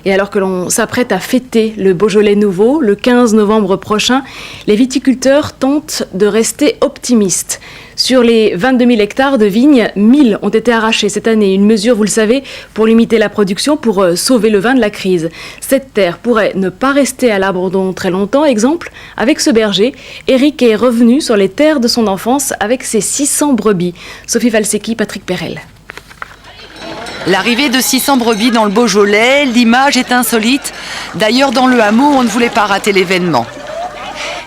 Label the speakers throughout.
Speaker 1: Et alors que l'on s'apprête à fêter le Beaujolais nouveau, le 15 novembre prochain, les viticulteurs tentent de rester optimistes. Sur les 22 000 hectares de vignes, 1000 ont été arrachés cette année. Une mesure, vous le savez, pour limiter la production, pour sauver le vin de la crise. Cette terre pourrait ne pas rester à l'abandon très longtemps. Exemple, avec ce berger, Eric est revenu sur les terres de son enfance avec ses 600 brebis. Sophie Valsecki, Patrick Perel.
Speaker 2: L'arrivée de 600 brebis dans le Beaujolais, l'image est insolite. D'ailleurs, dans le hameau, on ne voulait pas rater l'événement.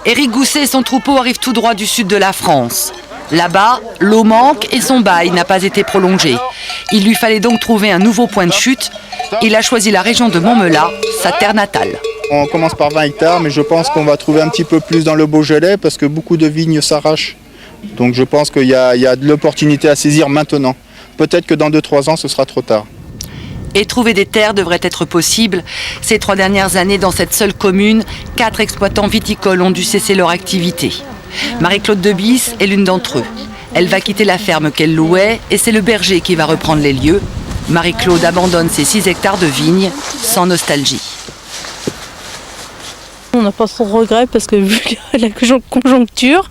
Speaker 2: Éric Gousset et son troupeau arrivent tout droit du sud de la France. Là-bas, l'eau manque et son bail n'a pas été prolongé. Il lui fallait donc trouver un nouveau point de chute. Il a choisi la région de Montmelat, sa terre natale.
Speaker 3: On commence par 20 hectares, mais je pense qu'on va trouver un petit peu plus dans le Beaujolais parce que beaucoup de vignes s'arrachent. Donc je pense qu'il y a de l'opportunité à saisir maintenant. Peut-être que dans 2-3 ans, ce sera trop tard.
Speaker 2: Et trouver des terres devrait être possible. Ces 3 dernières années, dans cette seule commune, 4 exploitants viticoles ont dû cesser leur activité. Marie-Claude Debis est l'une d'entre eux. Elle va quitter la ferme qu'elle louait et c'est le berger qui va reprendre les lieux. Marie-Claude abandonne ses 6 hectares de vignes sans nostalgie.
Speaker 4: On n'a pas trop de regrets parce que vu la conjoncture,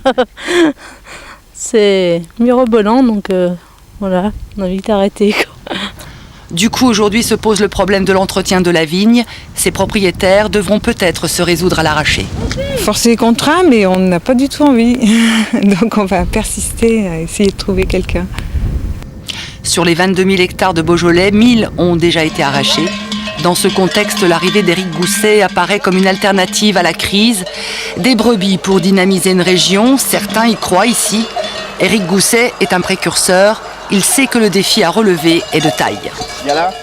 Speaker 4: c'est mirobolant, donc voilà, on a vite arrêté.
Speaker 2: Du coup, aujourd'hui se pose le problème de l'entretien de la vigne. Ses propriétaires devront peut-être se résoudre à l'arracher.
Speaker 5: Forcé et contraint, mais on n'a pas du tout envie. Donc on va persister à essayer de trouver quelqu'un.
Speaker 2: Sur les 22 000 hectares de Beaujolais, 1000 ont déjà été arrachés. Dans ce contexte, l'arrivée d'Éric Gousset apparaît comme une alternative à la crise. Des brebis pour dynamiser une région, certains y croient ici. Éric Gousset est un précurseur. Il sait que le défi à relever est de taille.
Speaker 3: Viens là.